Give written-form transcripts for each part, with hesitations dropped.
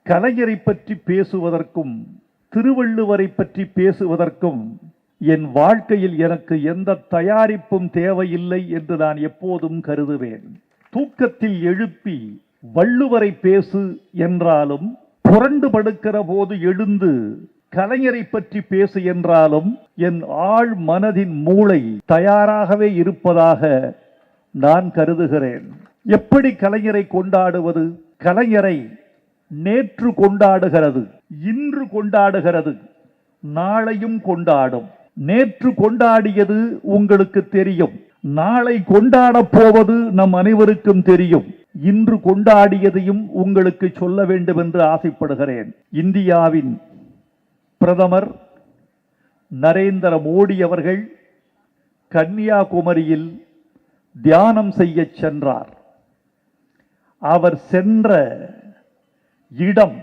கலைஞரை பற்றி பேசுவதற்கும் திருவள்ளுவரை பற்றி பேசுவதற்கும் என் வாழ்க்கையில் எனக்கு எந்த தயாரிப்பும் தேவையில்லை என்று நான் எப்போதும் கருதுவேன். தூக்கத்தில் எழுப்பி வள்ளுவரை பேசு என்றாலும், புரண்டு படுக்கிற போது எழுந்து கலைஞரை பற்றி பேசு என்றாலும் என் ஆழ் மனதின் மூளை தயாராகவே இருப்பதாக நான் கருதுகிறேன். எப்படி கலைஞரை கொண்டாடுவது? கலைஞரை நேற்று கொண்டாடுகிறது, இன்று கொண்டாடுகிறது, நாளையும் கொண்டாடும். நேற்று கொண்டாடியது உங்களுக்கு தெரியும், நாளை கொண்டாட போவது நம் அனைவருக்கும் தெரியும். இன்று கொண்டாடியதையும் உங்களுக்கு சொல்ல வேண்டும் என்று ஆசைப்படுகிறேன். இந்தியாவின் பிரதமர் நரேந்திர மோடி அவர்கள் கன்னியாகுமரியில் தியானம் செய்ய சென்றார். அவர் சென்ற இடம்,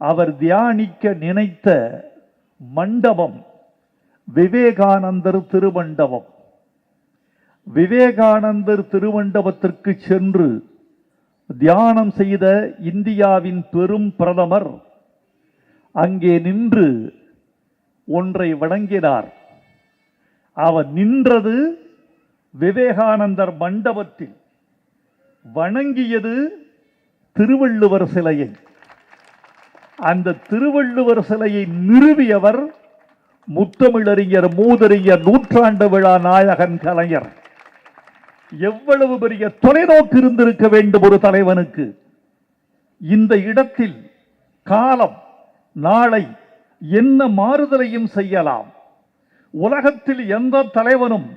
அவர் தியானிக்க நினைத்த மண்டபம் விவேகானந்தர் திருமண்டபம். விவேகானந்தர் திருமண்டபத்திற்கு சென்று தியானம் செய்த இந்தியாவின் பெரும் பிரதமர் அங்கே நின்று ஒன்றை வணங்கினார். அவர் நின்றது விவேகானந்தர் மண்டபத்தில், வணங்கியது திருவள்ளுவர் சிலையை. அந்த திருவள்ளுவர் சிலையை நிறுவியவர் முத்தமிழறிஞர், மூதறிஞர், நூற்றாண்டு விழா நாயகன் கலைஞர். எவ்வளவு பெரிய தொலைநோக்கு இருந்திருக்க வேண்டும் ஒரு தலைவனுக்கு! இந்த இடத்தில் காலம் நாளை என்ன மாறுதலையும் செய்யலாம். உலகத்தில் எந்த தலைவனும்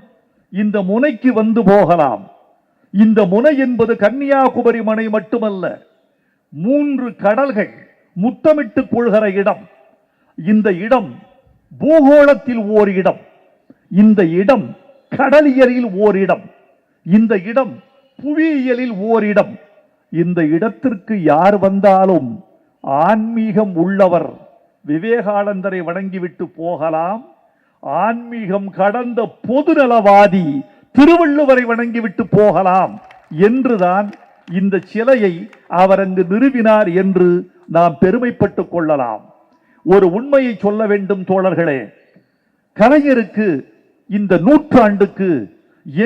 இந்த முனைக்கு வந்து போகலாம். இந்த முனை என்பது கன்னியாகுமரி முனை மட்டுமல்ல, 3 கடல்கள் முத்தமிட்டுக் கொள்கிற இடம். இந்த இடம் பூகோளத்தில் ஓர் இடம், இந்த இடம் கடலியலில் ஓர் இடம், இந்த இடம் புவியியலில் ஓரிடம். இந்த இடத்திற்கு யார் வந்தாலும் ஆன்மீகம் உள்ளவர் விவேகானந்தரை வணங்கிவிட்டு போகலாம். ஆன்மீகம் கடந்த பொதுநலவாதி திருவள்ளுவரை வணங்கிவிட்டு போகலாம் என்றுதான் இந்த சிலையை அவர் அங்கு நிறுவினார் என்று நாம் பெருமைப்பட்டுக் கொள்ளலாம். ஒரு உண்மையை சொல்ல வேண்டும் தோழர்களே, கலைஞருக்கு இந்த நூற்றாண்டுக்கு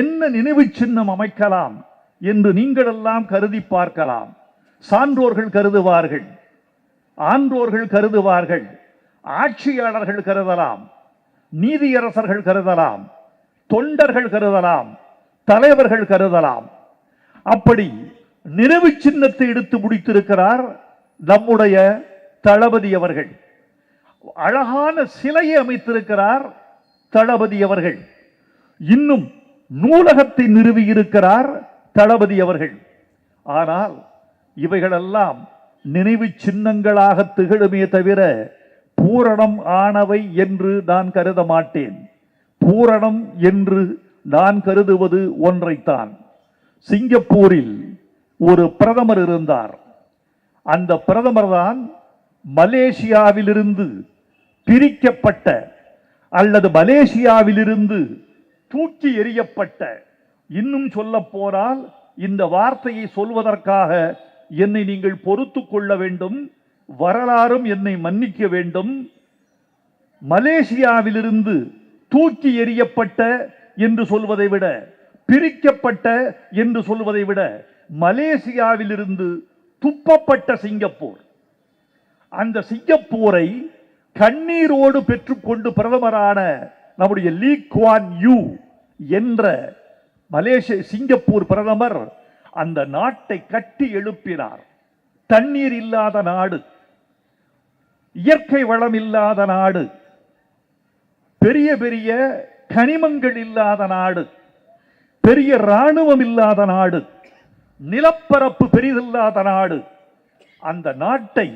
என்ன நினைவு சின்னம் அமைக்கலாம் என்று நீங்கள் எல்லாம் கருதி பார்க்கலாம். சான்றோர்கள் கருதுவார்கள், ஆன்றோர்கள் கருதுவார்கள், ஆட்சியாளர்கள் கருதலாம், நீதியரசர்கள் கருதலாம், தொண்டர்கள் கருதலாம், தலைவர்கள் கருதலாம். அப்படி நினைவு சின்னத்தை எடுத்து முடித்திருக்கிறார் நம்முடைய தளபதி அவர்கள். அழகான சிலையை அமைத்திருக்கிறார் தளபதி அவர்கள். இன்னும் நூலகத்தை நிறுவி இருக்கிறார் தளபதி அவர்கள். ஆனால் இவைகளெல்லாம் நினைவு சின்னங்களாக திகழுமே தவிர பூரணம் ஆனவை என்று நான் கருத மாட்டேன். பூரணம் என்று நான் கருதுவது ஒன்றைத்தான். சிங்கப்பூரில் ஒரு பிரதமர் இருந்தார். அந்த பிரதமர் தான் மலேசியாவிலிருந்து பிரிக்கப்பட்ட அல்லது மலேசியாவிலிருந்து தூக்கி எறியப்பட்ட, இன்னும் சொல்ல போனால் இந்த வார்த்தையை சொல்வதற்காக என்னை நீங்கள் பொறுத்து கொள்ள வேண்டும், வரலாறும் என்னை மன்னிக்க வேண்டும். மலேசியாவிலிருந்து தூக்கி எறியப்பட்ட என்று சொல்வதை விட, பிரிக்கப்பட்ட என்று சொல்வதை விட, மலேசியாவிலிருந்து துப்பப்பட்ட சிங்கப்பூர். அந்த சிங்கப்பூரை கண்ணீரோடு பெற்றுக்கொண்டு பிரதமரான நம்முடைய லீ குவான் யூ என்ற மலேசிய சிங்கப்பூர் பிரதமர் அந்த நாட்டை கட்டி எழுப்பினார். தண்ணீர் இல்லாத நாடு, இயற்கை வளம் இல்லாத நாடு, பெரிய பெரிய கனிமங்கள் இல்லாத நாடு, பெரிய இராணுவம் இல்லாத நாடு, நிலப்பரப்பு பெரிதில்லாத நாடு. அந்த நாட்டை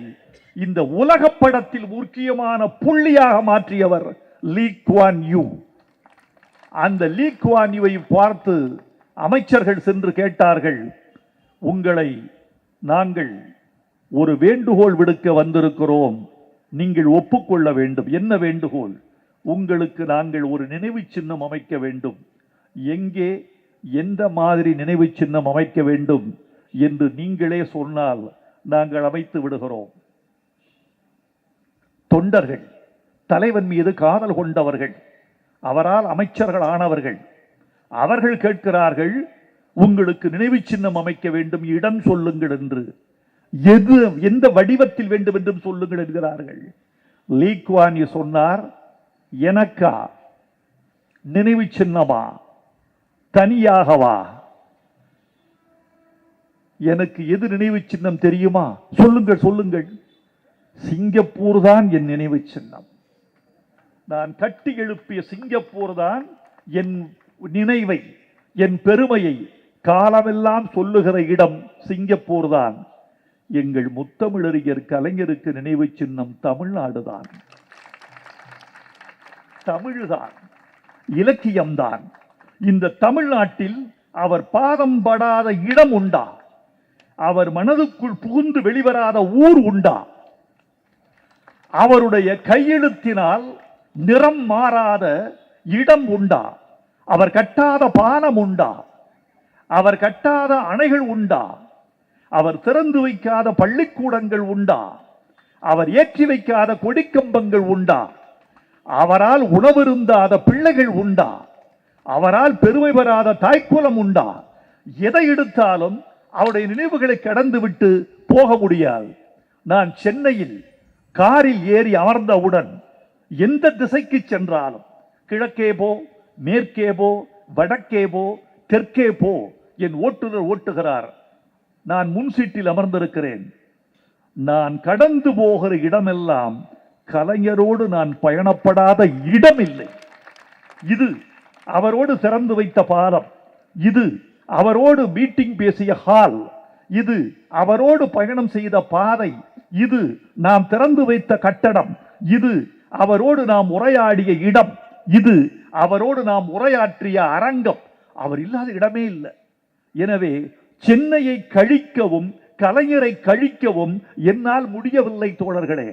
இந்த உலக படத்தில் முக்கியமான புள்ளியாக மாற்றியவர் லீ குவான் யூ. அந்த லீ குவான் யூவை பார்த்து அமைச்சர்கள் சென்று கேட்டார்கள், உங்களை நாங்கள் ஒரு வேண்டுகோள் விடுக்க வந்திருக்கிறோம், நீங்கள் ஒப்புக்கொள்ள வேண்டும். என்ன வேண்டுகோள்? உங்களுக்கு நாங்கள் ஒரு நினைவு சின்னம் அமைக்க வேண்டும். எங்கே, எந்த மாதிரி நினைவு சின்னம் அமைக்க வேண்டும் என்று நீங்களே சொன்னால் நாங்கள் அமைத்து விடுகிறோம். தொண்டர்கள், தலைவன் மீது காதல் கொண்டவர்கள், அவரால் அமைச்சர்கள் ஆனவர்கள், அவர்கள் கேட்கிறார்கள், உங்களுக்கு நினைவு சின்னம் அமைக்க வேண்டும், இடம் சொல்லுங்கள் என்று. எந்த வடிவத்தில் வேண்டும் என்றும் சொல்லுங்கள் என்கிறார்கள். லீ குவான் யூ சொன்னார், எனக்கா நினைவு சின்னமா, தனியாகவா? எனக்கு எது நினைவு சின்னம் தெரியுமா? சொல்லுங்கள் சொல்லுங்கள். சிங்கப்பூர் தான் என் நினைவு சின்னம். நான் கட்டி எழுப்பிய சிங்கப்பூர் தான் என் நினைவை, என் பெருமையை காலமெல்லாம் சொல்லுகிற இடம் சிங்கப்பூர் தான். எங்கள் முத்தமிழறிஞர் கலைஞருக்கு நினைவு சின்னம் தமிழ்நாடுதான், தமிழ்தான், இலக்கியம்தான். இந்த தமிழ்நாட்டில் அவர் பாதம் படாத இடம் உண்டா? அவர் மனதுக்குள் புகுந்து வெளிவராத ஊர் உண்டா? அவருடைய கையெழுத்தினால் நிறம் மாறாத இடம் உண்டா? அவர் கட்டாத பாலம் உண்டா? அவர் கட்டாத அணைகள் உண்டா? அவர் திறந்து வைக்காத பள்ளிக்கூடங்கள் உண்டா? அவர் ஏற்றி வைக்காத கொடிக்கம்பங்கள் உண்டா? அவரால் உணவிருந்தாத பிள்ளைகள் உண்டா? அவரால் பெருமை பெறாத தாய்க்குலம் உண்டா? எதை எடுத்தாலும் அவருடைய நினைவுகளை கடந்து விட்டு போக முடியாது. நான் சென்னையில் காரில் ஏறி அமர்ந்தவுடன் எந்த திசைக்கு சென்றாலும், கிழக்கே போ, மேற்கே போ, வடக்கே போ, தெற்கே போ, என் ஓட்டுநர் ஓட்டுகிறார். நான் முன் சீட்டில் அமர்ந்திருக்கிறேன். நான் கடந்து போகிற இடமெல்லாம் கலைஞரோடு நான் பயணப்படாத இடம் இல்லை. இது அவரோடு திறந்து வைத்த பாலம், இது அவரோடு மீட்டிங் பேசிய ஹால், இது அவரோடு பயணம் செய்த பாதை, இது நாம் திறந்து வைத்த கட்டடம், இது அவரோடு நாம் உரையாடிய இடம், இது அவரோடு நாம் உரையாற்றிய அரங்கம். அவர் இல்லாத இடமே இல்லை. எனவே சென்னையை கழிக்கவும் கலைஞரை கழிக்கவும் என்னால் முடியவில்லை தோழர்களே.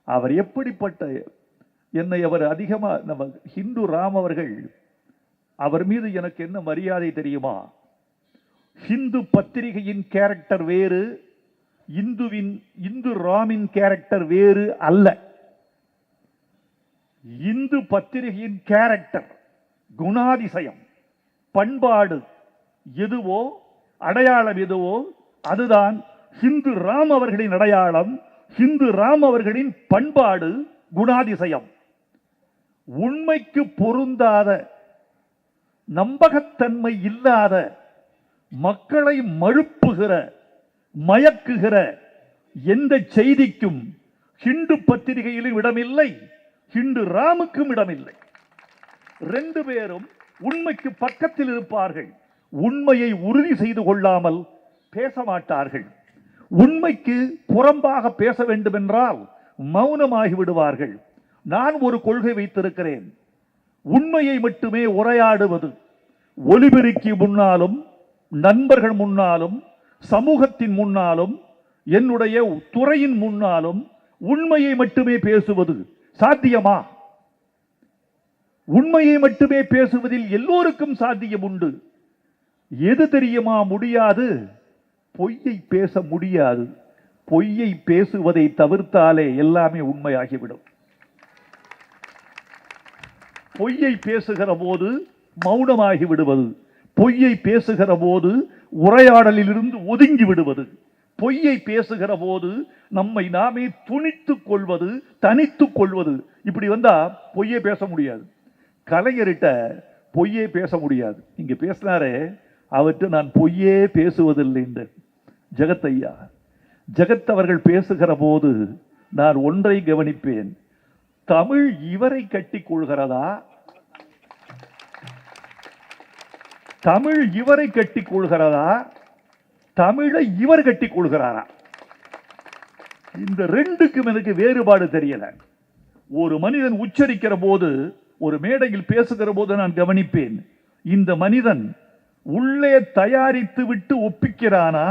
அவர் எப்படிப்பட்ட, என்னை அவர் அதிகமா, நம்ம ஹிந்து ராம் அவர்கள், அவர் மீது எனக்கு என்ன மரியாதை தெரியுமா? ஹிந்து பத்திரிகையின் கேரக்டர் வேறு, இந்து ராமின் கேரக்டர் வேறு அல்ல. இந்து பத்திரிகையின் கேரக்டர், குணாதிசயம், பண்பாடு எதுவோ, அடையாளம் எதுவோ, அதுதான் ஹிந்து ராம் அவர்களின் அடையாளம், ஹிந்து ராம் அவர்களின் பண்பாடு, குணாதிசயம். உண்மைக்கு பொருந்தாத, நம்பகத்தன்மை இல்லாத, மக்களை மழுப்புகிற, மயக்குகிற எந்த செய்திக்கும் ஹிந்து பத்திரிகையிலும் இடமில்லை, ஹிந்து ராமுக்கும் இடமில்லை. ரெண்டு பேரும் உண்மைக்கு பக்கத்தில் இருப்பார்கள். உண்மையை உறுதி செய்து கொள்ளாமல் பேச மாட்டார்கள். உண்மைக்கு புறம்பாக பேச வேண்டும் என்றால் மௌனமாகி விடுவார்கள். நான் ஒரு கொள்கை வைத்திருக்கிறேன், உண்மையை மட்டுமே உரையாடுவது. ஒலிபெருக்கி முன்னாலும், நண்பர்கள் முன்னாலும், சமூகத்தின் முன்னாலும், என்னுடைய துறையின் முன்னாலும் உண்மையை மட்டுமே பேசுவது சாத்தியமா? உண்மையை மட்டுமே பேசுவதில் எல்லோருக்கும் சாத்தியம் உண்டு. எது தெரியுமா முடியாது? பொய்யை பேச முடியாது. பொய்யை பேசுவதை தவிர்த்தாலே எல்லாமே உண்மையாகிவிடும். பொய்யை பேசுகிற போது மௌனமாகி விடுவது, பொய்யை பேசுகிற போது உரையாடலில் இருந்து ஒதுங்கி விடுவது, பொய்யை பேசுகிற போது நம்மை நாமே துணித்துக் கொள்வது, தனித்துக் கொள்வது. இப்படி வந்தா பொய்யை பேச முடியாது. கலைஞர்கிட்ட பொய்யே பேச முடியாது. இங்க பேசினாரே, அவற்றை நான் பொய்யே பேசுவதில்லை என்று ஜெகத் ஐயா. ஜெகத் அவர்கள் பேசுகிற போது நான் ஒன்றை கவனிப்பேன், தமிழ் இவரை கட்டிக் கொள்கிறதா, தமிழ் இவரை கட்டிக் கொள்கிறதா, தமிழை இவர் கட்டிக் கொள்கிறாரா? இந்த ரெண்டுக்கும் எனக்கு வேறுபாடு தெரியல. ஒரு மனிதன் உச்சரிக்கிற போது, ஒரு மேடையில் பேசுகிற போது நான் கவனிப்பேன், இந்த மனிதன் உள்ளே தயாரித்து விட்டு ஒப்பிக்கிறானா,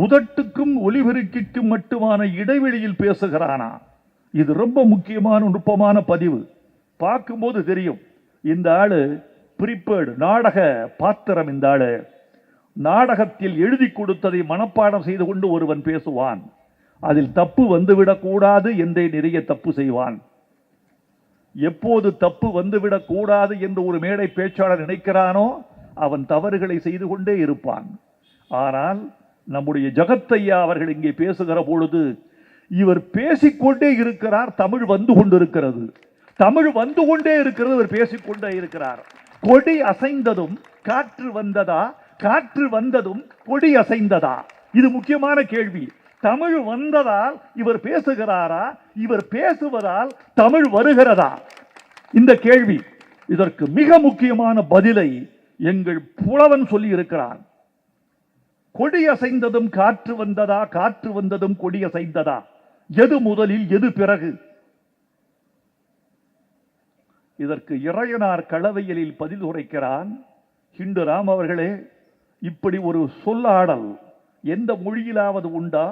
உதட்டுக்கும் ஒலிபெருக்கிக்கும் மட்டுமான இடைவெளியில் பேசுகிறானா? இது ரொம்ப முக்கியமான நுட்பமான பதிவு. பார்க்கும்போது தெரியும், இந்த ஆளு பிரிப்பேர்டு நாடக பாத்திரம். இந்த ஆளு நாடகத்தில் எழுதி கொடுத்ததை மனப்பாடம் செய்து கொண்டு ஒருவன் பேசுவான். அதில் தப்பு வந்துவிடக் கூடாது என்றே நிறைய தப்பு செய்வான். எப்போது தப்பு வந்துவிடக் கூடாது என்று ஒரு மேடை பேச்சாளர் நினைக்கிறானோ அவன் தவறுகளை செய்து கொண்டே இருப்பான். ஆனால் நம்முடைய ஜகத்தையா அவர்கள் இங்கே பேசுகிற பொழுது இவர் பேசிக்கொண்டே இருக்கிறார். தமிழ் வந்து கொண்டிருக்கிறது, தமிழ் வந்து கொண்டே இருக்கிறது, இவர் பேசிக்கொண்டே இருக்கிறார். கொடி அசைந்ததும் காற்று வந்ததா, காற்று வந்ததும் கொடி அசைந்ததா? இது முக்கியமான கேள்வி. தமிழ் வந்ததால் இவர் பேசுகிறாரா, இவர் பேசுவதால் தமிழ் வருகிறதா? இந்த கேள்வி, இதற்கு மிக முக்கியமான பதிலை எங்கள் புலவன் சொல்லி இருக்கிறான். கொடி அசைந்ததும் காற்று வந்ததா, காற்று வந்ததும் கொடி அசைந்ததா? எது முதலில், எது பிறகு? இதற்கு இறையனார் களவையலில் பதில் உரைக்கிறான். ஹிண்டுராம் அவர்களே, இப்படி ஒரு சொல்லாடல் எந்த மொழியிலாவது உண்டா?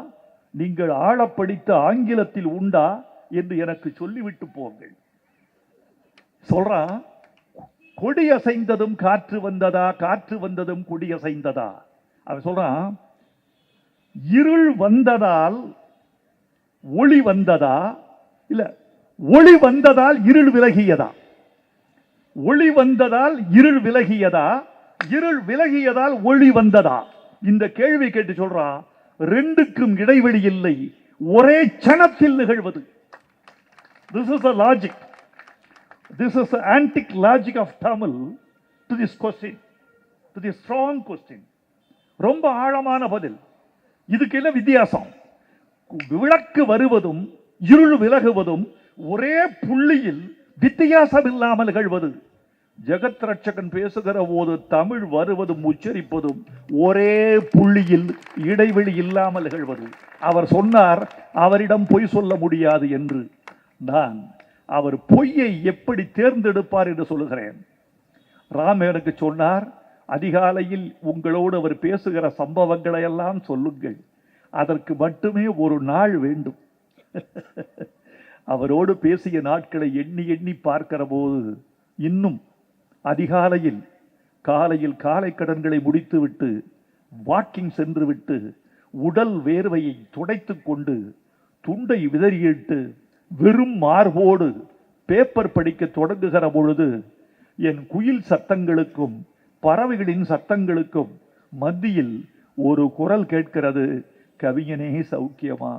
நீங்கள் ஆழப்படித்த ஆங்கிலத்தில் உண்டா என்று எனக்கு சொல்லிவிட்டு போங்கள். சொல்றான், கொடி அசைந்ததும் காற்று வந்ததா, காற்று வந்ததும் கொடி அசைந்ததா? அவன் சொல்றான், இருள் வந்ததால் ஒளி வந்ததா, இல்ல ஒளி வந்ததால் இருள் விலகியதா? ஒளி வந்ததால் இருள் விலகியதா, இருள் விலகியதால் ஒளி வந்ததா? இந்த கேள்வி கேட்டு சொல்றான், ரெண்டுக்கும் இடைவெளி இல்லை, ஒரே சணத்தில் நிகழ்வது. This is the logic. This is the antic logic of Tamil to this question, to this strong question. ரொம்ப ஆழமான பதில். இதுக்கு என்ன வித்தியாசம்? விளக்கு வருவதும் இருள் விலகுவதும் ஒரே புள்ளியில் வித்தியாசம் இல்லாமல் நிகழ்வது. ஜெகத் ரட்சகன் பேசுகிற போது தமிழ் வருவதும் உச்சரிப்பதும் ஒரே புள்ளியில் இடைவெளி இல்லாமல் நிகழ்வது. அவர் சொன்னார், அவரிடம் பொய் சொல்ல முடியாது என்று. நான் அவர் பொய்யை எப்படி தேர்ந்தெடுப்பார் என்று சொல்லுகிறேன். ராம் எனக்கு சொன்னார், அதிகாலையில் உங்களோடு அவர் பேசுகிற சம்பவங்களை எல்லாம் சொல்லுங்கள், அதற்கு மட்டுமே ஒரு நாள் வேண்டும். அவரோடு பேசிய நாட்களை எண்ணி எண்ணி பார்க்கிற போது இன்னும் அதிகாலையில் காலையில் காலை கடன்களை முடித்துவிட்டு வாக்கிங் சென்று விட்டு உடல் வேர்வையை துடைத்துக் கொண்டு துண்டை விதறியிட்டு வெறும் மார்போடு பேப்பர் படிக்க தொடங்குகிற பொழுது என் குயில் சத்தங்களுக்கும் பறவைகளின் சத்தங்களுக்கும் மத்தியில் ஒரு குரல் கேட்கிறது, கவிஞனே சௌக்கியமா,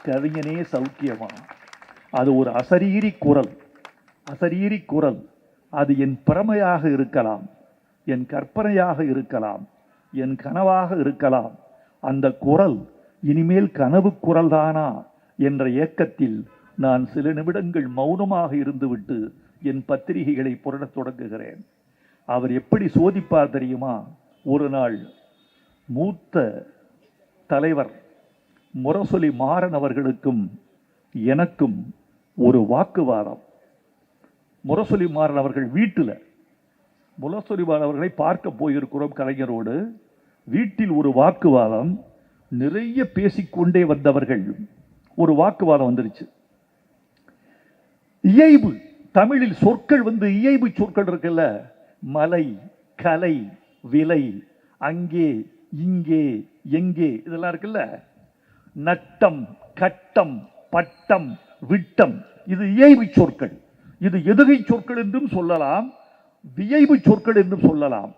கவிஞனே சௌக்கியமா. அது ஒரு அசரீரி குரல், அசரீரி குரல். அது என் பிரமையாக இருக்கலாம், என் கற்பனையாக இருக்கலாம், என் கனவாக இருக்கலாம். அந்த குரல் இனிமேல் கனவு குரல் தானா என்ற ஏக்கத்தில் நான் சில நிமிடங்கள் மௌனமாக இருந்துவிட்டு என் பத்திரிகைகளை புரடத் தொடங்குகிறேன். அவர் எப்படி சோதிப்பார் தெரியுமா? ஒரு நாள் மூத்த தலைவர் முரசொலி மாறன் அவர்களுக்கும் எனக்கும் ஒரு வாக்குவாதம். முரசொலி மாறன் அவர்கள் வீட்டில், முரசொலி மாறன் அவர்களை பார்க்க போயிருக்கிறோம் கலைஞரோடு. வீட்டில் ஒரு வாக்குவாதம், நிறைய பேசிக்கொண்டே வந்தவர்கள். ஒரு வாக்குவாதம் வந்துருச்சு. இயைபு தமிழில் சொற்கள் இயைபு சொற்கள் இருக்குல்ல, மலை, கலை, விலை, அங்கே, இங்கே, எங்கே, இதெல்லாம் இருக்குல்ல. நட்டம், கட்டம், பட்டம், விட்டம், இது இயைபு சொற்கள். இது எதுகை சொற்கள் என்றும் சொல்லலாம், வியைபு சொற்கள் என்றும் சொல்லலாம்.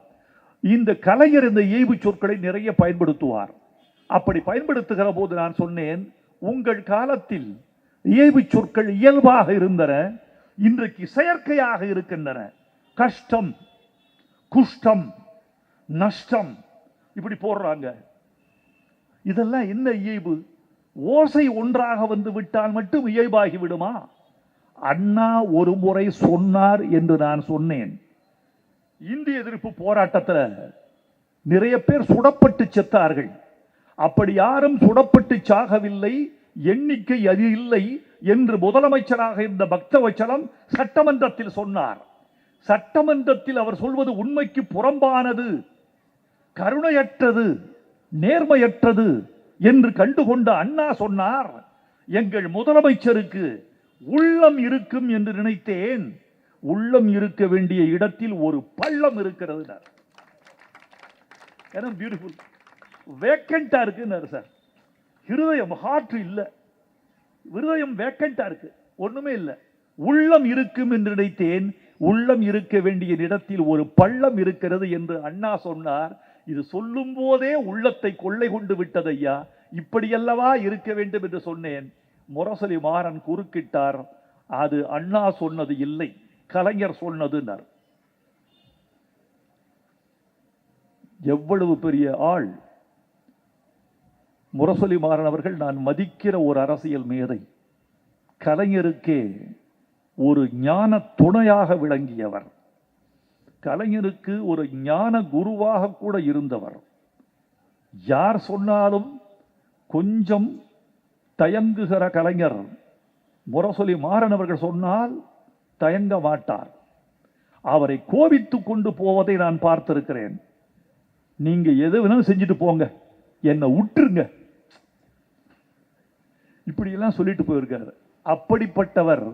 இந்த கலைஞர் இந்த இயைபு சொற்களை நிறைய பயன்படுத்துவார். அப்படி பயன்படுத்துகிற போது நான் சொன்னேன், உங்கள் காலத்தில் இயைபு சொற்கள் இயல்பாக இருந்தன, இன்றைக்கு செயற்கையாக இருக்கின்றன. கஷ்டம், குஷ்டம், நஷ்டம் இப்படி போடுறாங்க. இதெல்லாம் என்ன இயைபு? ஓசை ஒன்றாக வந்து விட்டால் மட்டும் இயைபாகி விடுமா? அண்ணா ஒரு முறை சொன்னார் என்று நான் சொன்னேன். இந்திய எதிர்ப்பு போராட்டத்தில் நிறைய பேர் சுடப்பட்டு செத்தார்கள். அப்படி யாரும் சுடப்பட்டு சாகவில்லை, எண்ணிக்கை அது இல்லை என்று முதலமைச்சராக இருந்த பக்தவச்சலம் சட்டமன்றத்தில் சொன்னார். சட்டமன்றத்தில் அவர் சொல்வது உண்மைக்கு புறம்பானது, கருணையற்றது, நேர்மையற்றது என்று கண்டுகொண்ட அண்ணா சொன்னார், எங்கள் முதலமைச்சருக்கு உள்ளம் இருக்கும் என்று நினைத்தேன், உள்ளம் இருக்க வேண்டிய இடத்தில் ஒரு பள்ளம் இருக்கிறது. ஏன்னா பியூட்டிஃபுல் வேக்கண்டா இருக்குன்னாரு சார். ஹிருதயம் ஹார்ட் இல்லை, ஹிருதயம் வேக்கண்டா இருக்கு, ஒண்ணுமே இல்லை. உள்ளம் இருக்கும் என்று நினைத்தேன், உள்ளம் இருக்க வேண்டிய இடத்தில் ஒரு பள்ளம் இருக்கிறது என்று அண்ணா சொன்னார். இது சொல்லும் போதே உள்ளத்தை கொள்ளை கொண்டு விட்டது ஐயா. இப்படியல்லவா இருக்க வேண்டும் என்று சொன்னேன். முரசொலி மாறன் குறுக்கிட்டார், அது அண்ணா சொன்னது இல்லை, கலைஞர் சொன்னதுன்னார். எவ்வளவு பெரிய ஆள் முரசொலி மாறன் அவர்கள்! நான் மதிக்கிற ஒரு அரசியல் மேதை, கலைஞருக்கே ஒரு ஞான துணையாக விளங்கியவர், கலைஞருக்கு ஒரு ஞான குருவாக கூட இருந்தவர். யார் சொன்னாலும் கொஞ்சம் தயங்குகிற கலைஞர் முரசொலி மாறன் அவர்கள் சொன்னால் தயங்க மாட்டார். அவரை கோபித்துக் கொண்டு போவதை நான் பார்த்திருக்கிறேன். நீங்க எது வேணாலும் செஞ்சுட்டு போங்க, என்னை விட்டுருங்க, இப்படியெல்லாம் சொல்லிட்டு போயிருக்காரு. அப்படிப்பட்டவர்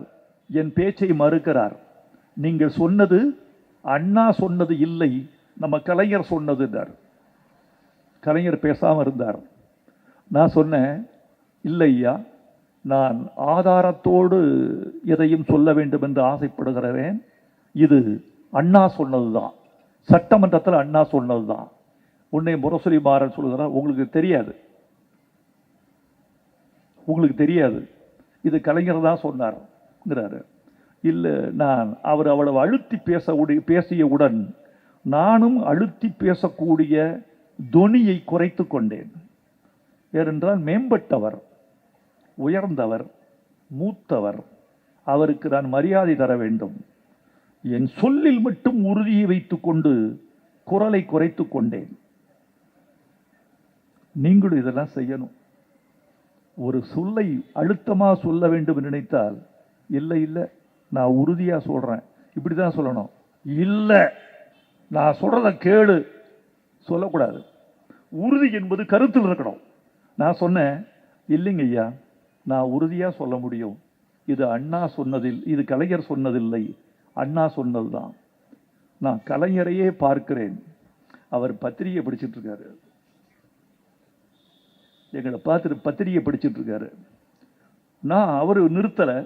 என் பேச்சை மறுக்கிறார். நீங்கள் சொன்னது அண்ணா சொன்னது இல்லை, நம்ம கலைஞர் சொன்னது. கலைஞர் பேசாம இருந்தார். நான் சொன்னேன், இல்லையா, நான் ஆதாரத்தோடு எதையும் சொல்ல வேண்டும் என்று ஆசைப்படுகிறேன். இது அண்ணா சொன்னதுதான், சட்டமன்றத்தில் அண்ணா சொன்னதுதான். உன்னை முரசொலி மாறன் சொல்லுகிறார், உங்களுக்கு தெரியாது, உங்களுக்கு தெரியாது, இது கலைஞர் தான் சொன்னார். இல்லை, நான் அவர் அவ்வளவு அழுத்தி பேசியவுடன் நானும் அழுத்தி பேசக்கூடிய தொனியை குறைத்து கொண்டேன். ஏனென்றால் மேம்பட்டவர், உயர்ந்தவர், மூத்தவர், அவருக்கு நான் மரியாதை தர வேண்டும். என் சொல்லில் மட்டும் உறுதியை வைத்துக் கொண்டு குரலை குறைத்து கொண்டேன். நீங்களும் இதெல்லாம் செய்யணும். ஒரு சொல்லை அழுத்தமாக சொல்ல வேண்டும் என்று நினைத்தால், இல்லை இல்லை நான் உறுதியா சொல்றேன், இப்படிதான் சொல்லணும். இல்லை நான் சொல்றத கேளு சொல்லக்கூடாது. உறுதி என்பது கருத்தில் இருக்கணும். நான் சொன்னேன், இல்லைங்க ஐயா, நான் உறுதியா சொல்ல முடியும், இது அண்ணா சொன்னதில், இது கலைஞர் சொன்னதில்லை, அண்ணா சொன்னதுதான். நான் கலைஞரையே பார்க்கிறேன், அவர் பத்திரிகை படிச்சுட்டு இருக்காரு, எங்களை பார்த்துட்டு பத்திரிகை படிச்சுட்டு இருக்காரு. நான் அவரு நிறுத்தலை,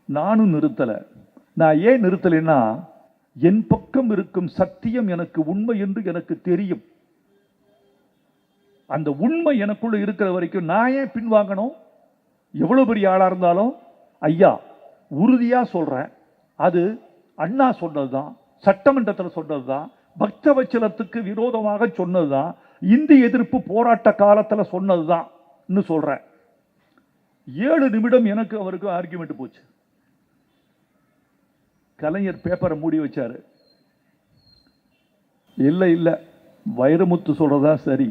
நானும் நிறுத்தலை. நான் ஏன் நிறுத்தலைன்னா, என் பக்கம் இருக்கும் சத்தியம் எனக்கு உண்மை என்று எனக்கு தெரியும். அந்த உண்மை எனக்குள்ள இருக்கிற வரைக்கும் நான் ஏன் பின்வாங்கணும்? எவ்வளவு பெரிய ஆளா இருந்தாலும் ஐயா உறுதியா சொல்றேன், அது அண்ணா சொன்னதுதான், சட்டமன்றத்தில் சொன்னதுதான், பக்தவச்சலத்துக்கு விரோதமாக சொன்னதுதான், இந்திய எதிர்ப்பு போராட்ட காலத்தில் சொன்னதுதான் சொல்றேன். 7 நிமிடம் எனக்கு அவருக்கு ஆர்கியூமெண்ட் போச்சு. கலைஞர் பேப்பரை மூடி வச்சாரு. இல்லை இல்லை வைரமுத்து சொல்றதா சரி,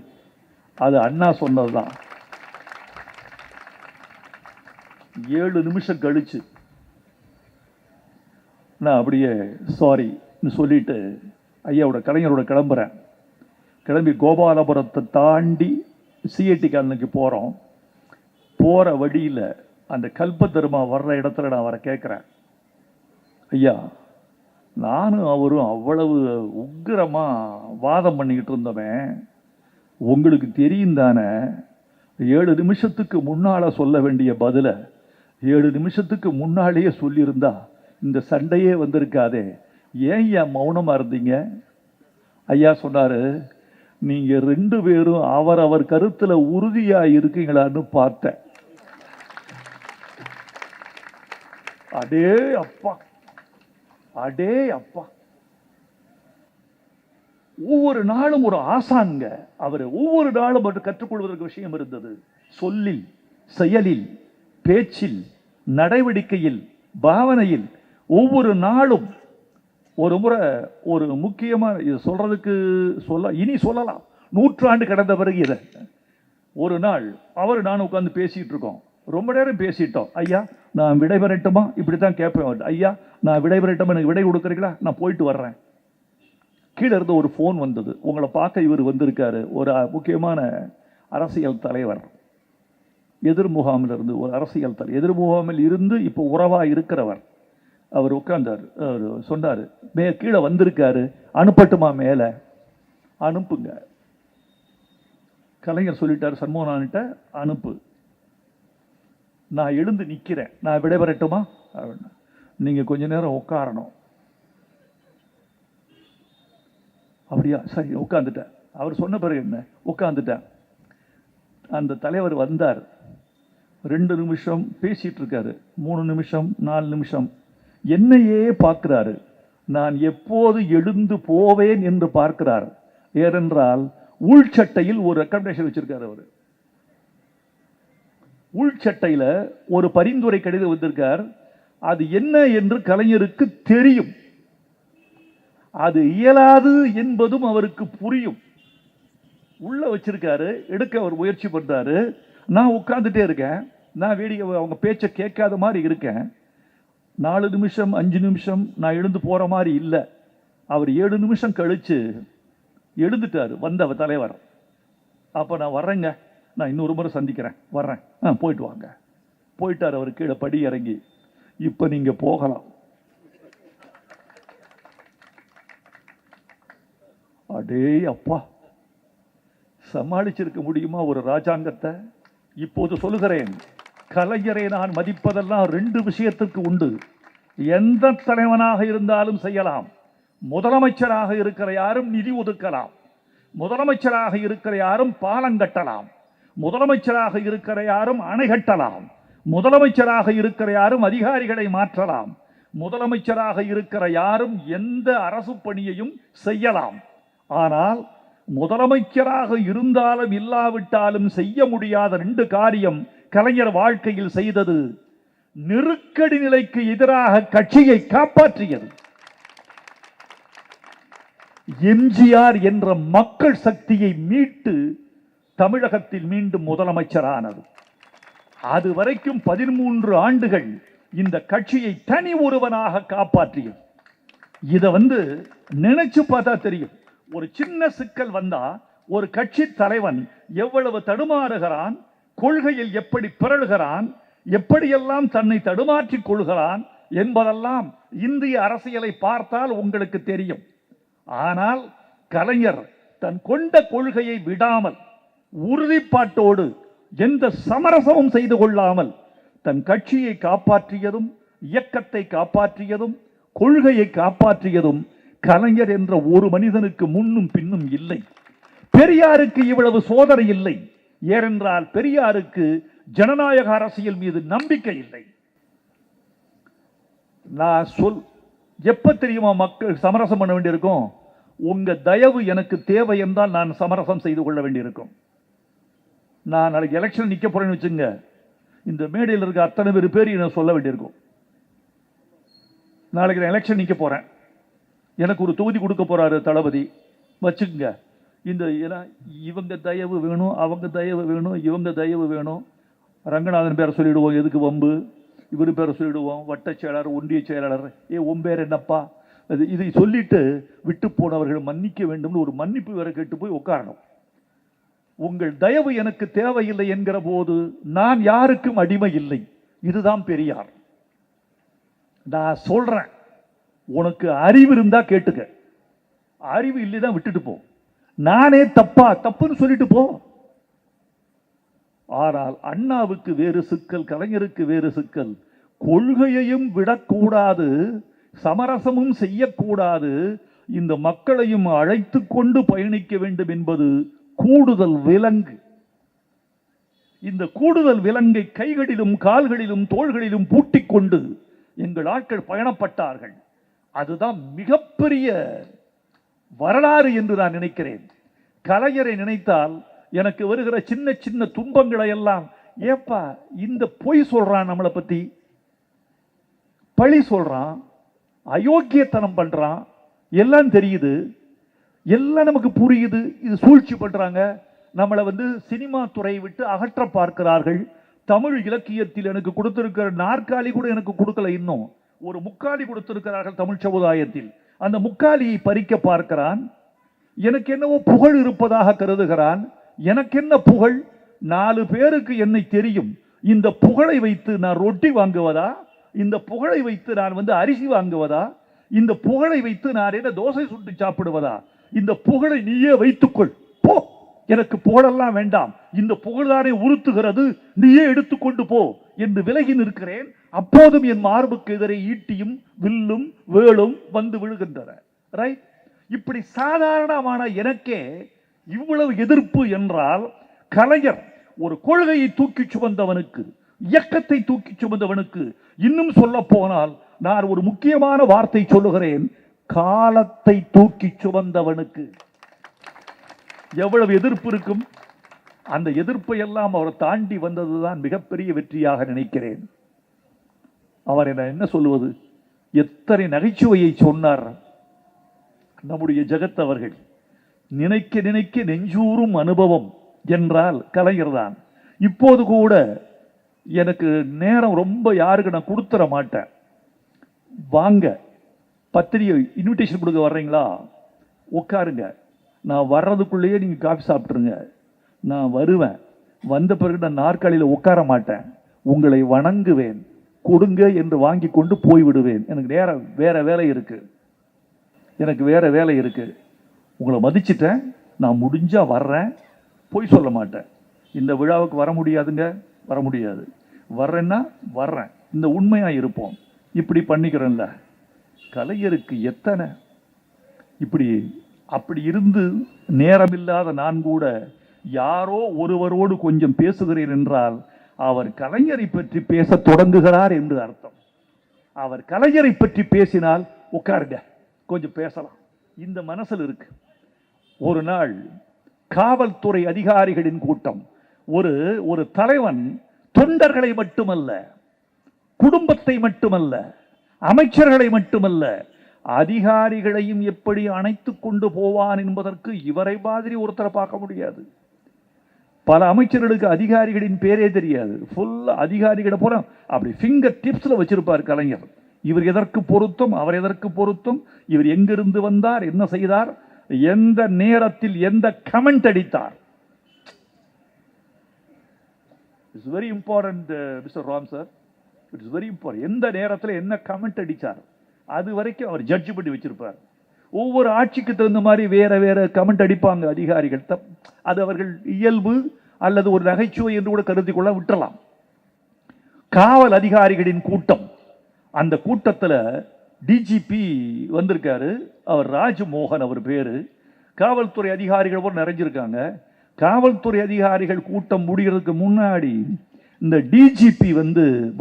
அது அண்ணா சொன்னதுதான். 7 நிமிஷம் கழிச்சு நான் அப்படியே சாரி சொல்லிட்டு ஐயாவோட கலைஞரோட கிளம்புறேன். கிளம்பி கோபாலபுரத்தை தாண்டி சிஐடி காலனிக்கு போகிறோம். போகிற வழியில் அந்த கல்பத்தருமா வர்ற இடத்துல நான் அவரை கேட்குறேன், ஐயா நானும் அவரும் அவ்வளவு உக்கிரமாக வாதம் பண்ணிக்கிட்டு இருந்தவன், உங்களுக்கு தெரியும் தானே, 7 நிமிஷத்துக்கு முன்னால் சொல்ல வேண்டிய பதிலை 7 நிமிஷத்துக்கு முன்னாலேயே சொல்லியிருந்தா இந்த சண்டையே வந்திருக்காதே, ஏன் ஐயா மௌனமாக இருந்தீங்க? ஐயா சொன்னார், நீங்கள் 2 பேரும் அவர் கருத்தில் உறுதியாக இருக்கீங்களான்னு பார்த்தேன். அடே அப்பா, அடே அப்பா, ஒவ்வொரு நாளும் ஒரு ஆசான்க அவர். ஒவ்வொரு நாளும் மட்டும் கற்றுக்கொள்வதற்கு விஷயம் இருந்தது. சொல்லில், செயலில், பேச்சில், நடவடிக்கையில், பாவனையில் ஒவ்வொரு நாளும். ஒரு முறை ஒரு முக்கியமான, இது சொல்றதுக்கு இனி சொல்லலாம், 100 ஆண்டு கடந்த பிறகு இதை ஒரு நாள் அவர் நான் உட்கார்ந்து பேசிட்டு இருக்கோம். ரொம்ப நேரம் பேசிட்டோம். ஐயா நான் விடைபெறட்டுமா, இப்படித்தான் கேட்பேன். ஐயா நான் விடைபெறட்டுமா, எனக்கு விடை கொடுக்குறீங்களா, நான் போயிட்டு வர்றேன். கீழே இருந்து ஒரு ஃபோன் வந்தது, உங்களை பார்க்க இவர் வந்திருக்காரு, ஒரு முக்கியமான அரசியல் தலைவர், எதிர் முகாமில் இருந்து ஒரு அரசியல் தலைவர், எதிர் முகாமில் இருந்து இப்போ உறவா இருக்கிறவர். அவர் உட்கார்ந்தார். அவர் சொன்னார், கீழே வந்திருக்காரு, அனுப்பட்டுமா? மேலே அனுப்புங்க. கலைஞர் சொல்லிட்டார் சண்முகநாதன்கிட்ட, அனுப்பு. நான் எழுந்து நிற்கிறேன், நான் விடைபெறட்டுமா அப்படின்னா, நீங்கள் கொஞ்ச நேரம் உட்காரணும். அப்படியா, சரி உட்காந்துட்டேன். அவர் சொன்ன பிறகு என்ன, உட்காந்துட்டேன். அந்த தலைவர் வந்தார், 2 நிமிஷம் பேசிட்டு இருக்காரு, 3 நிமிஷம் 4 நிமிஷம் என்னையே பார்க்கிறாரு. நான் எப்போது எழுந்து போவேன் என்று பார்க்கிறார். ஏனென்றால் உள்சட்டையில் ஒரு ரெக்கமெண்டேஷன் வச்சிருக்காரு. அவர் உள்சட்டையில ஒரு பரிந்துரை கடிதம் வந்திருக்கார். அது என்ன என்று கலைஞருக்கு தெரியும், அது இயலாது என்பதும் அவருக்கு புரியும். உள்ள வச்சிருக்காரு, எடுக்க அவர் முயற்சி பண்றாரு. நான் உட்கார்ந்துட்டே இருக்கேன், நான் வேடிக்கை, அவங்க பேச்சை கேட்காத மாதிரி இருக்கேன். 4 நிமிஷம் 5 நிமிஷம் நான் எழுந்து போற மாதிரி இல்லை. அவர் 7 நிமிஷம் கழிச்சு எழுந்துட்டாரு வந்த தலைவர். அப்ப நான் வர்றேங்க, நான் இன்னொரு முறை சந்திக்கிறேன், வர்றேன், போயிட்டு வாங்க. போயிட்டார் அவர் கீழே படி இறங்கி. இப்ப நீங்க போகலாம். அடே அப்பா, சமாளிச்சிருக்க முடியுமா ஒரு ராஜாங்கத்தை? இப்போது சொல்லுகிறேன், கலைஞரை நான் மதிப்பதெல்லாம் 2 விஷயத்துக்கு உண்டு. எந்த தலைவனாக இருந்தாலும் செய்யலாம். முதலமைச்சராக இருக்கிற யாரும் நிதி ஒதுக்கலாம், முதலமைச்சராக இருக்கிற யாரும் பாலம் கட்டலாம், முதலமைச்சராக இருக்கிற யாரும் அணை கட்டலாம், முதலமைச்சராக இருக்கிற யாரும் அதிகாரிகளை மாற்றலாம், முதலமைச்சராக இருக்கிற யாரும் எந்த அரசு பணியையும் செய்யலாம். ஆனால் முதலமைச்சராக இருந்தாலும் இல்லாவிட்டாலும் செய்ய முடியாத 2 காரியம் கலைஞர் வாழ்க்கையில் செய்தது. நெருக்கடி நிலைக்கு எதிராக கட்சியை காப்பாற்றியது. எம்ஜிஆர் என்ற மக்கள் சக்தியை மீட்டு தமிழகத்தில் மீண்டும் முதலமைச்சரானது. அது வரைக்கும் 13 ஆண்டுகள் இந்த கட்சியை தனி ஒருவனாக காப்பாற்றியது. இதை நினைச்சு பார்த்தா தெரியும். ஒரு சின்ன சிக்கல் வந்தா ஒரு கட்சி தலைவன் எவ்வளவு தடுமாறுகிறான், கொள்கையில் எப்படி பிறழ்கிறான், எப்படியெல்லாம் தன்னை தடுமாற்றிக் கொள்கிறான் என்பதெல்லாம் இந்திய அரசியலை பார்த்தால் உங்களுக்கு தெரியும். ஆனால் கலைஞர் தன் கொண்ட கொள்கையை விடாமல், உறுதிப்பாட்டோடு, எந்த சமரசமும் செய்து கொள்ளாமல் தன் கட்சியை காப்பாற்றியதும், இயக்கத்தை காப்பாற்றியதும், கொள்கையை காப்பாற்றியதும் கலைஞர் என்ற ஒரு மனிதனுக்கு முன்னும் பின்னும் இல்லை. பெரியாருக்கு இவ்வளவு சோதனை இல்லை. ஏனென்றால் பெரியாருக்கு ஜனநாயக அரசியல் மீது நம்பிக்கை இல்லை. நான் எப்ப தெரியுமா மக்கள் சமரசம் பண்ண வேண்டியிருக்கும்? உங்க தயவு எனக்கு தேவை என்றால் நான் சமரசம் செய்து கொள்ள வேண்டியிருக்கும். நான் நாளைக்கு எலெக்ஷன் நிக்க போறேன்னு வச்சுங்க, இந்த மேடையில் இருக்க அத்தனை பேர் நான் சொல்ல வேண்டியிருக்கும். நாளைக்கு நான் எலெக்ஷன் நிக்க போறேன், எனக்கு ஒரு தொகுதி கொடுக்க போறாரு தளபதி, வச்சுக்கங்க. இந்த இவங்க தயவு வேணும், அவங்க தயவு வேணும், இவங்க தயவு வேணும். ரங்கநாதன் பேரை சொல்லிடுவோம், எதுக்கு வம்பு? இவரு பேரை சொல்லிடுவோம், வட்ட செயலாளர், ஒன்றிய செயலாளர். உன் பேர் என்னப்பா? இதை சொல்லிட்டு விட்டு போனவர்கள் மன்னிக்க வேண்டும், ஒரு மன்னிப்பு வேற கேட்டு போய் உட்காரணும். உங்கள் தயவு எனக்கு தேவையில்லை என்கிற போது நான் யாருக்கும் அடிமை இல்லை. இதுதான் பெரியார். நான் சொல்றேன், உனக்கு அறிவு இருந்தா கேட்டுக்க, அறிவு இல்லைதான் விட்டுட்டு போ. நானே தப்புன்னு சொல்லிட்டு போ. ஆனால் அண்ணாவுக்கு வேறு சிக்கல், கலைஞருக்கு வேறு சிக்கல். கொள்கையையும் விடக்கூடாது, சமரசமும் செய்யக்கூடாது, இந்த மக்களையும் அழைத்து கொண்டு பயணிக்க வேண்டும் என்பது கூடுதல் விலங்கு. இந்த கூடுதல் விலங்கை கைகளிலும் கால்களிலும் தோள்களிலும் பூட்டிக் கொண்டு எங்கள் ஆட்கள் பயணப்பட்டார்கள். அதுதான் மிகப்பெரிய வரலாறு என்று நான் நினைக்கிறேன். கலைஞரை நினைத்தால் எனக்கு வருகிற சின்ன சின்ன துன்பங்களை எல்லாம், ஏப்பா இந்த பொய் சொல்றான், நம்மளை பத்தி பழி சொல்றான், அயோக்கியத்தனம் பண்றான், எல்லாம் தெரியுது, எல்லாம் நமக்கு புரியுது. இது சூழ்ச்சி பண்றாங்க, நம்மளை சினிமா துறையை விட்டு அகற்ற பார்க்கிறார்கள். தமிழ் இலக்கியத்தில் எனக்கு கொடுத்திருக்கிற நாற்காலி கூட எனக்கு கொடுக்கல, இன்னும் ஒரு முக்காலி கொடுத்திருக்கிறார்கள் தமிழ் சமுதாயத்தில். அந்த முக்காலியை பறிக்க பார்க்கிறான். எனக்கு என்னவோ புகழ் இருப்பதாக கருதுகிறான். எனக்கு என்ன புகழ்? 4 பேருக்கு என்னை தெரியும். இந்த புகழை வைத்து நான் ரொட்டி வாங்குவதா? இந்த புகழை வைத்து நான் அரிசி வாங்குவதா? இந்த புகழை வைத்து நான் என்ன தோசை சுட்டு சாப்பிடுவதா? இந்த புகழை நீயே வைத்துக்கொள் போ எனக்கு புகழெல்லாம் வேண்டாம், இந்த புகழ்தானே உறுத்துகிறது, நீயே எடுத்துக்கொண்டு போ என்று விலகி நிற்கிறேன். அப்போதும் என் மார்புக்கு எதிரே ஈட்டியும் வில்லும் வேளும் வந்து விழுகின்றன. ரைட்? இப்படி சாதாரணமான எனக்கே இவ்வளவு எதிர்ப்பு என்றால், கலைஞர் ஒரு கொள்கையை தூக்கி சுமந்தவனுக்கு, இயக்கத்தை தூக்கி சுமந்தவனுக்கு, இன்னும் சொல்ல போனால் நான் ஒரு முக்கியமான வார்த்தை சொல்லுகிறேன், காலத்தை தூக்கி சுமந்தவனுக்கு எவ்வளவு எதிர்ப்பு இருக்கும். அந்த எதிர்ப்பை எல்லாம் அவர் தாண்டி வந்ததுதான் மிகப்பெரிய வெற்றியாக நினைக்கிறேன். அவர் என்ன சொல்லுவது, எத்தனை நகைச்சுவையை சொன்னார் நம்முடைய ஜெகத் அவர்கள். நினைக்க நினைக்க நெஞ்சூரும் அனுபவம் என்றால் கலைஞர் தான். இப்போது கூட எனக்கு நேரம் ரொம்ப யாருக்கு நான் கொடுத்துற மாட்டேன், வாங்க பத்திரிகை இன்விடேஷன் கொடுக்க வர்றீங்களா, உட்காருங்க, நான் வர்றதுக்குள்ளேயே நீங்கள் காஃபி சாப்பிட்ருங்க, நான் வருவேன், வந்த பிறகு நான் நாற்காலியில் உட்கார மாட்டேன், உங்களை வணங்குவேன், கொடுங்க என்று வாங்கி கொண்டு போய்விடுவேன். எனக்கு நேரம் வேற வேலை இருக்கு, எனக்கு வேற வேலை இருக்கு. உங்களை மதிச்சிட்டேன், நான் முடிஞ்சா வர்றேன், போய் சொல்ல மாட்டேன். இந்த விழாவுக்கு வர முடியாதுங்க, வர முடியாது, வர்றேன்னா வர்றேன், இந்த உண்மையா இருப்போம், இப்படி பண்ணிக்கிறேன்ல. கலைஞருக்கு எத்தனை இப்படி அப்படி இருந்து நேரமில்லாத நான் கூட யாரோ ஒருவரோடு கொஞ்சம் பேசுகிறேன் என்றால் அவர் கலைஞரை பற்றி பேச தொடங்குகிறார் என்று அர்த்தம். அவர் கலைஞரை பற்றி பேசினால் உட்காருங்க கொஞ்சம் பேசலாம், இந்த மனசில் இருக்கு. ஒரு நாள் காவல்துறை அதிகாரிகளின் கூட்டம். ஒரு தலைவன் தொண்டர்களை மட்டுமல்ல, குடும்பத்தை மட்டுமல்ல, அமைச்சர்களை மட்டுமல்ல, அதிகாரிகளையும் எப்படி அணைத்துக் கொண்டு போவான் என்பதற்கு இவரை மாதிரி ஒருத்தரை பார்க்க முடியாது. பல அமைச்சர்களுக்கு அதிகாரிகளின் பேரே தெரியாது, ஃபுல்லா அதிகாரிகளை போல அப்படி ஃபிங்கர் டிப்ஸ்ல வச்சிருப்பார் கலைஞர். இவர் எதற்கு பொருத்தம், அவர் எதற்கு பொருத்தம், இவர் எங்கிருந்து வந்தார், என்ன செய்தார், எந்த நேரத்தில் எந்த கமெண்ட் அடித்தார். It's very important mister Ram sir, it's very important. எந்த நேரத்தில் என்ன கமெண்ட் அடித்தார் அது வரைக்கும் அவர் ஜட்ஜ் பண்ணி வச்சிருப்பார். ஒவ்வொரு ஆட்சிக்கு தகுந்த மாதிரி வேற வேற கமெண்ட் அடிப்பாங்க அதிகாரிகள். அது அவர்கள் இயல்பு அல்லது ஒரு நகைச்சுவை என்று கூட கருதி கொள்ள விட்டலாம். காவல் அதிகாரிகளின் கூட்டம். அந்த கூட்டத்தில் டிஜிபி வந்திருக்காரு, அவர் ராஜ்மோகன் அவர் பேரு. காவல்துறை அதிகாரிகள் போல நிறைஞ்சிருக்காங்க. காவல்துறை அதிகாரிகள் கூட்டம் முடிகிறதுக்கு முன்னாடி இந்த டிஜிபி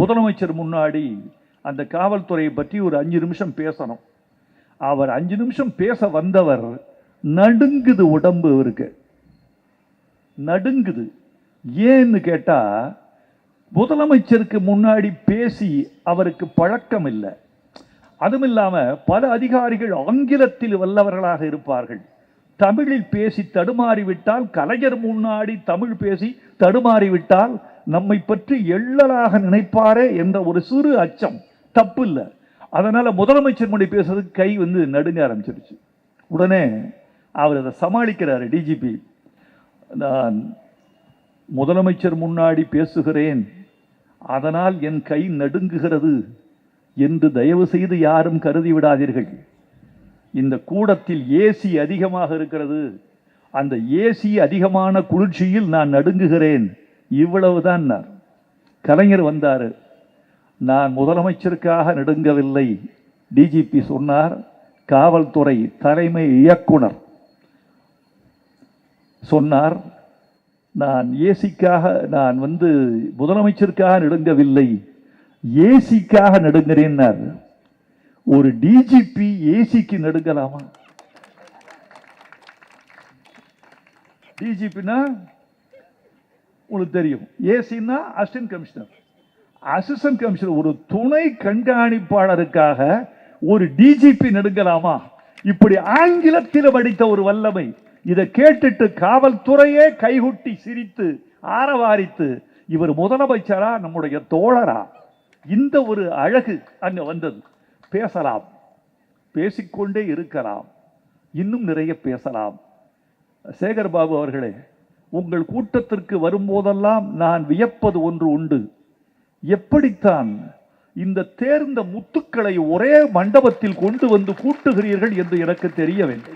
முதலமைச்சர் முன்னாடி அந்த காவல்துறையை பற்றி ஒரு 5 நிமிஷம் பேசணும். அவர் 5 நிமிஷம் பேச வந்தவர் நடுங்குது, உடம்பு இருக்கு நடுங்குது. ஏன்னு கேட்டா, முதலமைச்சருக்கு முன்னாடி பேசி அவருக்கு பழக்கம் இல்லை. அதுவும் இல்லாம பல அதிகாரிகள் ஆங்கிலத்தில் வல்லவர்களாக இருப்பார்கள். தமிழில் பேசி தடுமாறிவிட்டால், கலைஞர் முன்னாடி தமிழ் பேசி தடுமாறிவிட்டால் நம்மை பற்றி எள்ளலாக நினைப்பாரே என்ற ஒரு சிறு அச்சம். தப்பு இல்லை. அதனால முதலமைச்சர் முன்னாடி பேசுறதுக்கு கை நடுங்க ஆரம்பிச்சிருச்சு. உடனே அவர் அதை சமாளிக்கிறாரு டிஜிபி. நான் முதலமைச்சர் முன்னாடி பேசுகிறேன், அதனால் என் கை நடுங்குகிறது என்று தயவு செய்து யாரும் கருதி விடாதீர்கள். இந்த கூடத்தில் ஏசி அதிகமாக இருக்கிறது, அந்த ஏசி அதிகமான குளிர்ச்சியில் நான் நடுங்குகிறேன், இவ்வளவுதான். கலைஞர் வந்தாரு, நான் முதலமைச்சருக்காக நடுங்கவில்லை. டிஜிபி சொன்னார், காவல்துறை தலைமை இயக்குனர் சொன்னார், நான் ஏசிக்காக, நான் முதலமைச்சருக்காக நடுங்கவில்லை, ஏசிக்காக நடுங்கிறேன். ஒரு டிஜிபி ஏசிக்கு நடுங்கலாமா? டிஜிபினா உங்களுக்கு தெரியும், ஏசின்னா அசிஸ்டன்ட் கமிஷனர். அசிஸ்டன்ட் கமிஷனர் ஒரு துணை கண்காணிப்பாளருக்காக ஒரு டிஜிபி நடுங்கலாமா? இப்படி ஆங்கிலத்தில் படித்த ஒரு வல்லமை. இதை கேட்டுட்டு காவல்துறையே கைகுட்டி சிரித்து ஆரவாரித்து, இவர் முதலமைச்சரா நம்முடைய தோழரா? இந்த ஒரு அழகு அங்க வந்தது. பேசலாம், பேசிக்கொண்டே இருக்கலாம், இன்னும் நிறைய பேசலாம். சேகர் பாபு அவர்களே, உங்கள் கூட்டத்திற்கு வரும்போதெல்லாம் நான் வியப்பது ஒன்று உண்டு. எப்படித்தான் இந்த தேர்ந்த முத்துக்களை ஒரே மண்டபத்தில் கொண்டு வந்து கூட்டுகிறீர்கள் என்று எனக்கு தெரியவில்லை.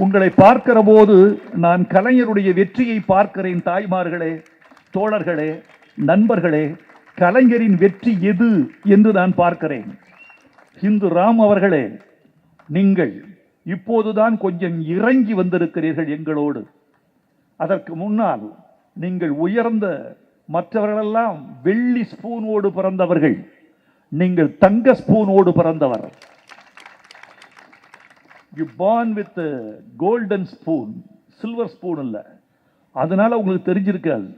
உங்களை பார்க்கிற போது நான் கலைஞருடைய வெற்றியை பார்க்கிறேன். தாய்மார்களே, தோழர்களே, நண்பர்களே, கலைஞரின் வெற்றி எது என்று நான் பார்க்கிறேன். ஹிந்து ராம் அவர்களே, நீங்கள் இப்போதுதான் கொஞ்சம் இறங்கி வந்திருக்கிறீர்கள் எங்களோடு. அதற்கு முன்னால் நீங்கள் உயர்ந்த, மற்றவர்களெல்லாம் வெள்ளி ஸ்பூனோடு பிறந்தவர்கள், நீங்கள் தங்க ஸ்பூனோடு பிறந்தவர். You born with golden spoon, silver spoon இல்ல. அதனால உங்களுக்கு தெரிஞ்சிருக்காது.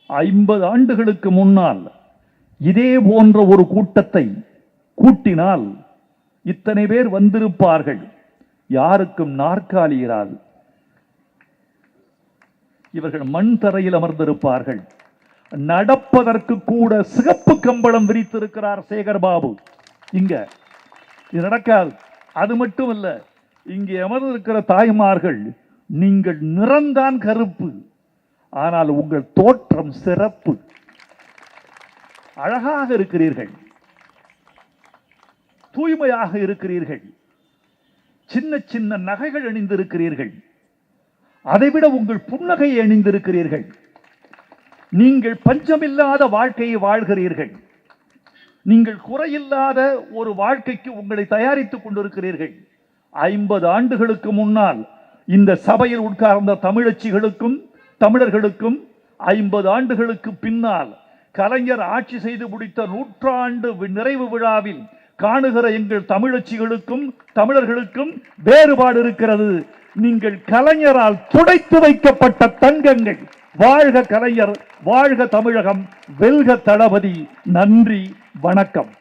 50 ஆண்டுகளுக்கு முன்னால் இதே போன்ற ஒரு கூட்டத்தை கூட்டினால் இத்தனை பேர் வந்திருப்பார்கள். யாருக்கும் நாற்காலி இராது. இவர்கள் மண் தரையில் அமர்ந்திருப்பார்கள். நடப்பதற்கு கூட சிகப்பு கம்பளம் விரித்திருக்கிறார் சேகர் பாபு. இங்க இது நடக்காது. அது மட்டுமல்ல, இங்கே அமர்ந்திருக்கிற தாய்மார்கள், நீங்கள் நிறந்தான் கருப்பு, ஆனால் உங்கள் தோற்றம் சிறப்பு. அழகாக இருக்கிறீர்கள், தூய்மையாக இருக்கிறீர்கள், சின்ன சின்ன நகைகள் அணிந்திருக்கிறீர்கள். அதைவிட உங்கள் புன்னகையை அணிந்திருக்கிறீர்கள். நீங்கள் பஞ்சமில்லாத வாழ்க்கையை வாழ்கிறீர்கள். நீங்கள் குறையில்லாத ஒரு வாழ்க்கைக்கு உங்களை தயாரித்துக் கொண்டிருக்கிறீர்கள். 50 ஆண்டுகளுக்கு முன்னால் இந்த சபையில் உட்கார்ந்த தமிழச்சிகளுக்கும் தமிழர்களுக்கும் 50 ஆண்டுகளுக்கு பின்னால் கலைஞர் ஆட்சி செய்து முடித்த 100ஆண்டு நிறைவு விழாவில் காணுகிற எங்கள் தமிழச்சிகளுக்கும் தமிழர்களுக்கும் வேறுபாடு இருக்கிறது. நீங்கள் கலைஞரால் துடைத்து வைக்கப்பட்ட தங்கங்கள். வாழ்க கலைஞர், வாழ்க தமிழகம், வெல்க தளபதி. நன்றி, வணக்கம்.